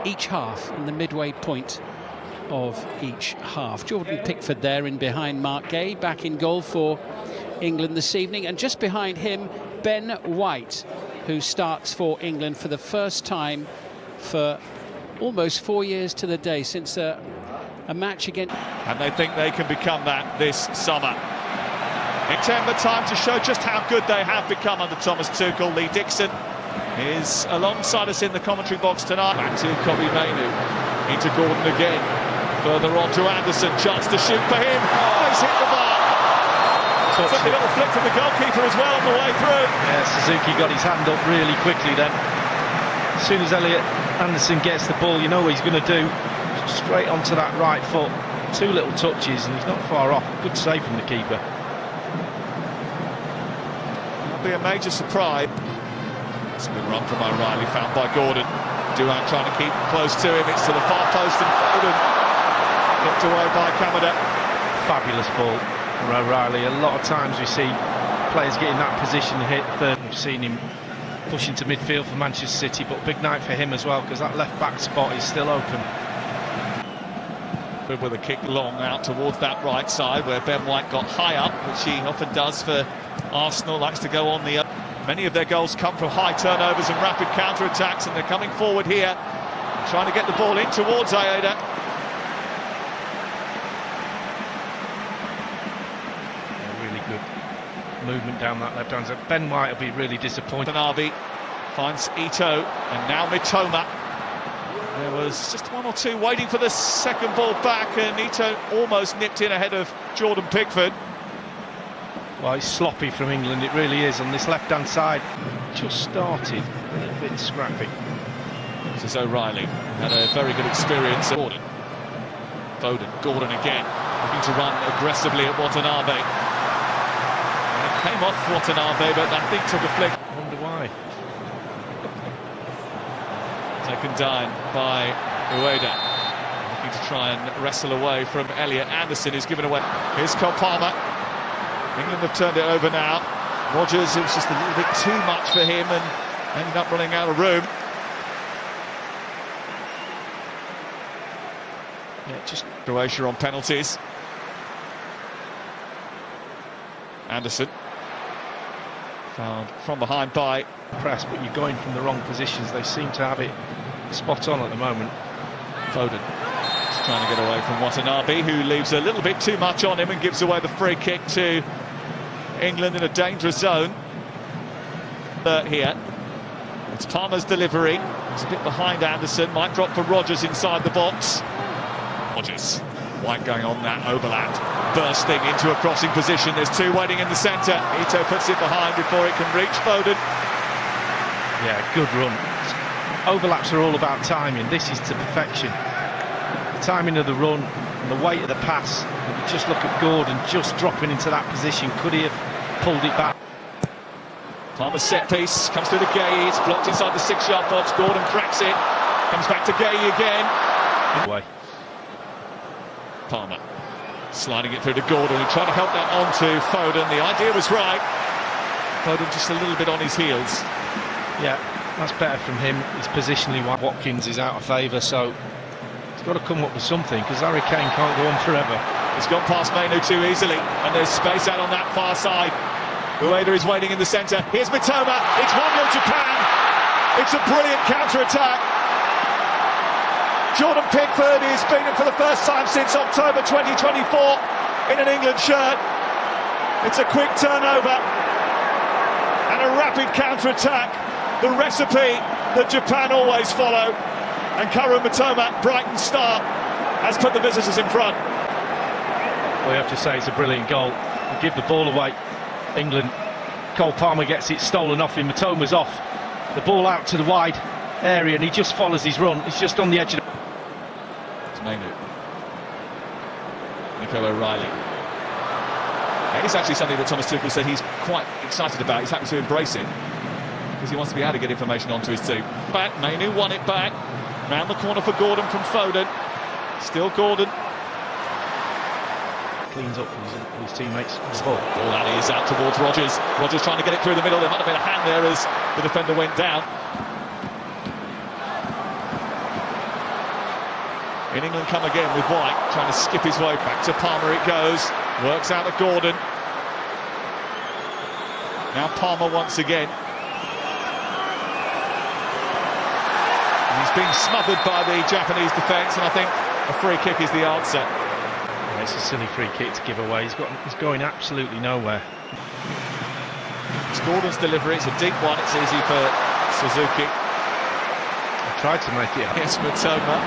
each half, in the midway point of each half. Jordan Pickford there in behind Mark Gay, back in goal for England this evening, and just behind him Ben White, who starts for England for the first time for almost 4 years to the day since a match against... And they think they can become that this summer. In September, time to show just how good they have become under Thomas Tuchel. Lee Dixon is alongside us in the commentary box tonight. Back to Kobbie Mainoo, into Gordon again. Further on to Anderson, chance to shoot for him. Oh, he's hit the bar. Took a little flick from the goalkeeper as well on the way through. Yeah, Suzuki got his hand up really quickly then. As soon as Elliot Anderson gets the ball, you know what he's going to do. Straight onto that right foot. 2 little touches and he's not far off. Good save from the keeper. That'll be a major surprise. It's a good run from O'Reilly, found by Gordon. Durant trying to keep close to him. It's to the far post and Foden. Knocked away by Kamada. Fabulous ball from O'Reilly. A lot of times we see players getting that position to hit third. We've seen him push into midfield for Manchester City, but big night for him as well because that left back spot is still open. With a kick long out towards that right side where Ben White got high up, which he often does for Arsenal, likes to go on the... Many of their goals come from high turnovers and rapid counter-attacks, and they're coming forward here, trying to get the ball in towards Aida. Really good movement down that left-hand side. Ben White will be really disappointed. Nabi finds Ito, and now Mitoma. There was just 1 or 2 waiting for the second ball back, and Ito almost nipped in ahead of Jordan Pickford. Well, it's sloppy from England, it really is, on this left-hand side. Just started a little bit scrappy. This is O'Reilly, had a very good experience. Gordon, Gordon again, looking to run aggressively at Watanabe. And it came off Watanabe, but I think took a flick. I wonder why. Taken down by Ueda. Looking to try and wrestle away from Elliot Anderson, who's given away. Here's Cole Palmer. England have turned it over now. Rodgers, it was just a little bit too much for him and ended up running out of room. Yeah, just Croatia on penalties. Anderson found from behind by press, but you're going from the wrong positions. They seem to have it spot on at the moment. Foden just trying to get away from Watanabe, who leaves a little bit too much on him and gives away the free kick to England in a dangerous zone. Here it's Palmer's delivery. It's a bit behind Anderson, might drop for Rodgers inside the box. Rodgers, White going on that overlap, bursting into a crossing position. There's 2 waiting in the centre. Ito puts it behind before it can reach Foden. Yeah, good run. Overlaps are all about timing. This is to perfection. The timing of the run and the weight of the pass. And you just look at Gordon just dropping into that position. Could he have pulled it back? Palmer's set piece comes through to Gay. It's blocked inside the 6-yard box. Gordon cracks it. Comes back to Gay again. Away. Palmer sliding it through to Gordon and trying to help that on to Foden. The idea was right. Foden just a little bit on his heels. Yeah, that's better from him. His positionally, Watkins is out of favour, so he's got to come up with something because Harry Kane can't go on forever. He's gone past Mainoo too easily, and there's space out on that far side. Ueda is waiting in the centre. Here's Mitoma. It's 1-0 Japan. It's a brilliant counter-attack. Jordan Pickford is beaten for the first time since October 2024 in an England shirt. It's a quick turnover and a rapid counter-attack. The recipe that Japan always follow. And Karu Mitoma, Brighton's star, has put the visitors in front. Well, you have to say it's a brilliant goal. They give the ball away. England, Cole Palmer gets it stolen off him. Mitoma's off. The ball out to the wide area and he just follows his run. He's just on the edge of the... It's Mainoo. Nico O'Reilly. It's actually something that Thomas Tuchel said he's quite excited about. He's happy to embrace it because he wants to be able to get information onto his team. Back, Mainoo won it back. Round the corner for Gordon from Foden. Still Gordon. Cleans up his teammates. Ball alley is out towards Rodgers. Rodgers trying to get it through the middle. There might have been a hand there as the defender went down. In England come again with White, trying to skip his way back to Palmer it goes. Works out to Gordon. Now Palmer once again. He's being smothered by the Japanese defence, and I think a free kick is the answer. Yeah, it's a silly free kick to give away. He's going absolutely nowhere. It's Gordon's delivery. It's a deep one. It's easy for Suzuki. I tried to make it up. Yes, Matoma.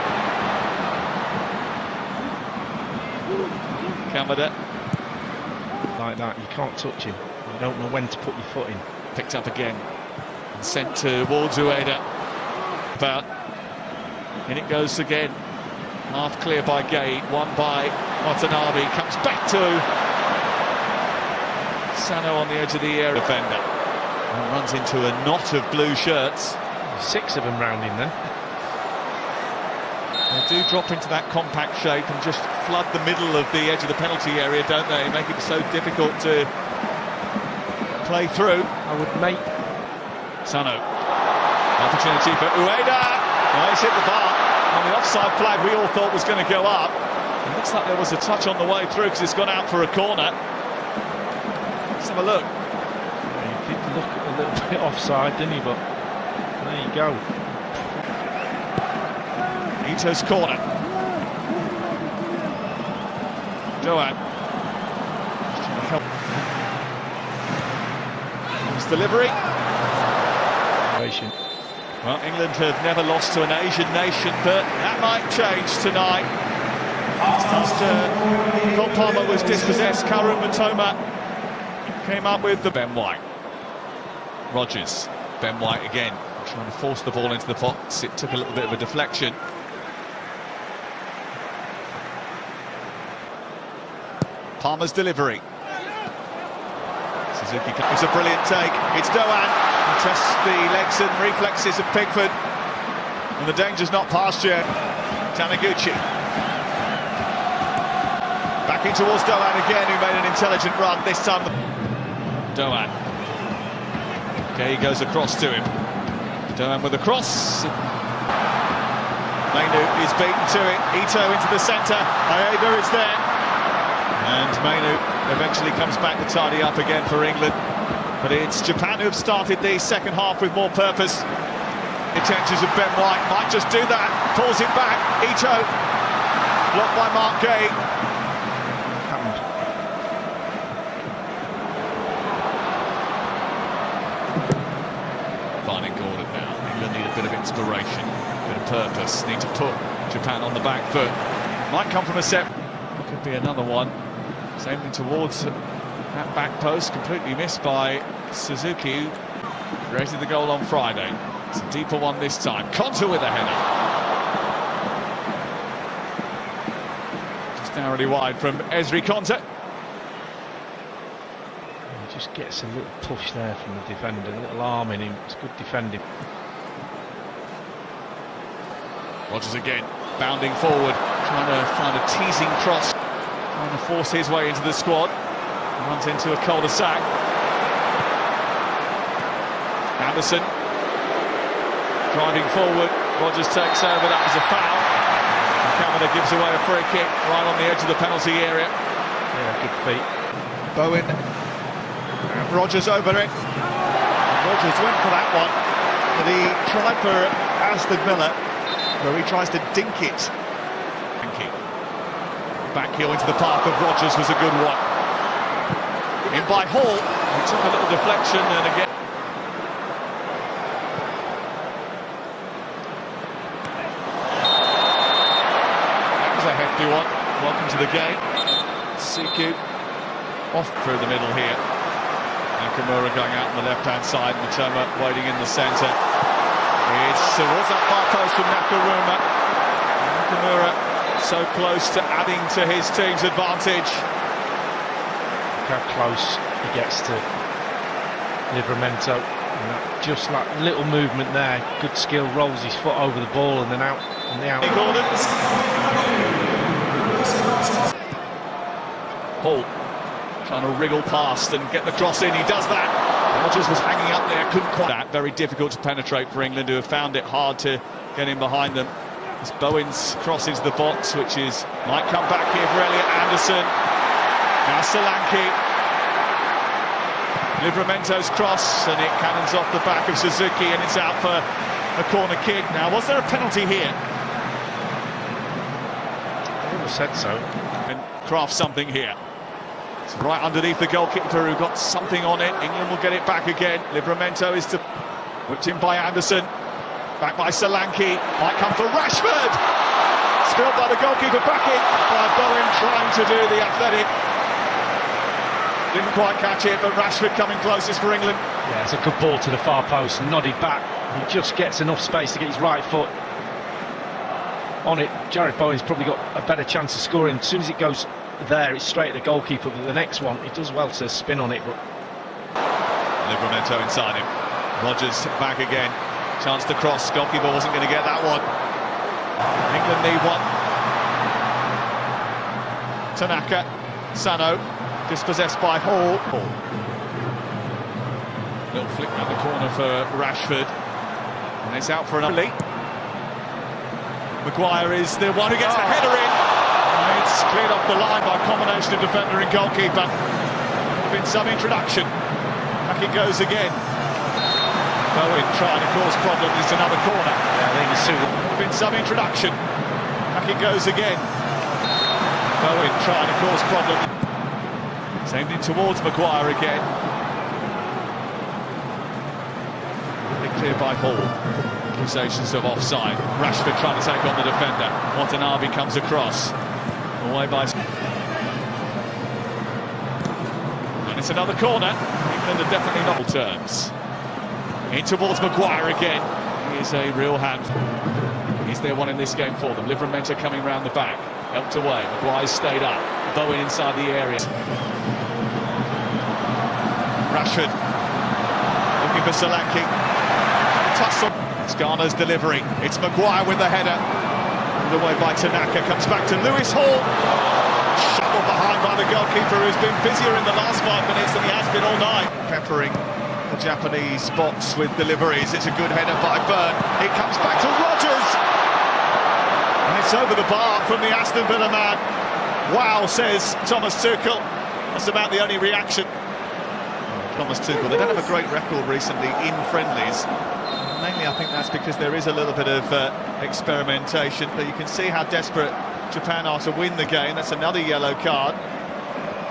Kamada. Like that, you can't touch him. You don't know when to put your foot in. Picked up again and sent towards Ueda. About in it goes again. Half clear by Gay, one by Watanabe. Comes back to Sano on the edge of the area. Defender and runs into a knot of blue shirts. 6 of them round him then. They do drop into that compact shape and just flood the middle of the edge of the penalty area, don't they? Make it so difficult to play through. I would make Sano. Opportunity for Ueda. Oh, he's hit the bar. On the offside flag we all thought was going to go up. It looks like there was a touch on the way through because it's gone out for a corner. Let's have a look. He did look a little bit offside, didn't he? But there you go. Ito's corner. Doan. His delivery. Well, England have never lost to an Asian nation, but that might change tonight. After Cole Palmer was dispossessed, Kaoru Matoma came up with the Ben White. Rogers, Ben White again, trying to force the ball into the box. It took a little bit of a deflection. Palmer's delivery. Suzuki, it's a brilliant take. It's Doan. Tests the legs and reflexes of Pickford, and the danger's not past yet. Taniguchi back in towards Doan again, who made an intelligent run this time. Doan. Okay, he goes across to him. Doan with a cross. Mainu is beaten to it. Ito into the centre. Aida is there, and Mainu eventually comes back to tidy up again for England. But it's Japan who have started the second half with more purpose. Intentions of Ben White might just do that. Pulls it back. Ito blocked by Mark Gay. Finding Gordon now. England need a bit of inspiration, a bit of purpose. Need to put Japan on the back foot. Might come from a set. Could be another one. It's aiming towards that back post, completely missed by Suzuki, who created the goal on Friday. It's a deeper one this time. Konta with a header. Just narrowly wide from Ezri Konta. He just gets a little push there from the defender, a little arm in him. It's good defending. Rogers again, bounding forward, trying to find a teasing cross, trying to force his way into the squad. Runs into a cul-de-sac. Anderson driving forward. Rogers takes over. That was a foul. Kamada gives away a free kick right on the edge of the penalty area. Yeah, good feet. Bowen. And Rogers over it. And Rogers went for that one, but he tried for Aston Villa, where he tries to dink it. Back heel into the path of Rogers was a good one. In by Hall, he took a little deflection and again. That was a hefty one. Welcome to the game. Siku off through the middle here. Nakamura going out on the left-hand side. Matoma waiting in the centre. It's towards that far post from Nakamura. Nakamura so close to adding to his team's advantage. How close he gets to Livramento, and that, just that little movement there, good skill, rolls his foot over the ball and then out on the out. Hall trying to wriggle past and get the cross in. He does that. Rogers was hanging up there, couldn't quite. That very difficult to penetrate for England, who have found it hard to get in behind them. As Bowens crosses the box, which might come back here for Elliot Anderson. Now Solanke. Livramento's cross, and it cannons off the back of Suzuki, and it's out for a corner kick. Now, was there a penalty here? I would have said so. And craft something here. It's right underneath the goalkeeper, who got something on it. England will get it back again. Livramento is whipped in by Anderson. Back by Solanke. Might come for Rashford. Spilled by the goalkeeper, back in by Bowen, trying to do the athletic. Didn't quite catch it, but Rashford coming closest for England. Yeah, it's a good ball to the far post, nodded back. He just gets enough space to get his right foot on it. Jarrod Bowen's probably got a better chance of scoring. As soon as it goes there, it's straight at the goalkeeper, but the next one, he does well to spin on it. But Livramento inside him. Rodgers back again. Chance to cross. Goalkeeper wasn't going to get that one. England need one. Tanaka. Sano. Dispossessed by Hall. Little flick round the corner for Rashford. And it's out for another lead. Maguire is the one who gets the header in. And it's cleared off the line by a combination of defender and goalkeeper. Been some introduction. Back it goes again. Bowen trying to cause problems. It's another corner. yeah, I think it's Been some introduction. Back it goes again. Bowen trying to cause problems. Aimed in towards Maguire again. Big clear by Hall. Accusations of offside. Rashford trying to take on the defender. Watanabe comes across. Away by... And it's another corner. England are definitely not terms. In towards Maguire again. He is a real handful. He's their one in this game for them. Livramento coming round the back. Helped away. Maguire's stayed up. Bowen inside the area. Rashford looking for Solanke. Tussle. It's Garner's delivery. It's Maguire with the header. Pulled away by Tanaka. Comes back to Lewis Hall. Shuttled behind by the goalkeeper, who's been busier in the last 5 minutes than he has been all night. Peppering the Japanese box with deliveries. It's a good header by Byrne. It comes back to Rodgers. And it's over the bar from the Aston Villa man. Wow, says Thomas Tuchel. That's about the only reaction. Thomas Tuchel, they don't have a great record recently in friendlies. Mainly I think that's because there is a little bit of experimentation, but you can see how desperate Japan are to win the game. That's another yellow card.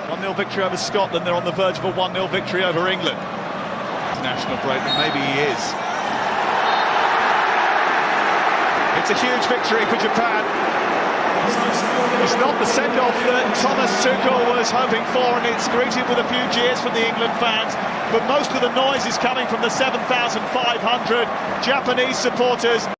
1-0 victory over Scotland. They're on the verge of a 1-0 victory over England. National break, and maybe he is. It's a huge victory for Japan. It's not the send-off that Thomas Tuchel was hoping for, and it's greeted with a few cheers from the England fans, but most of the noise is coming from the 7,500 Japanese supporters.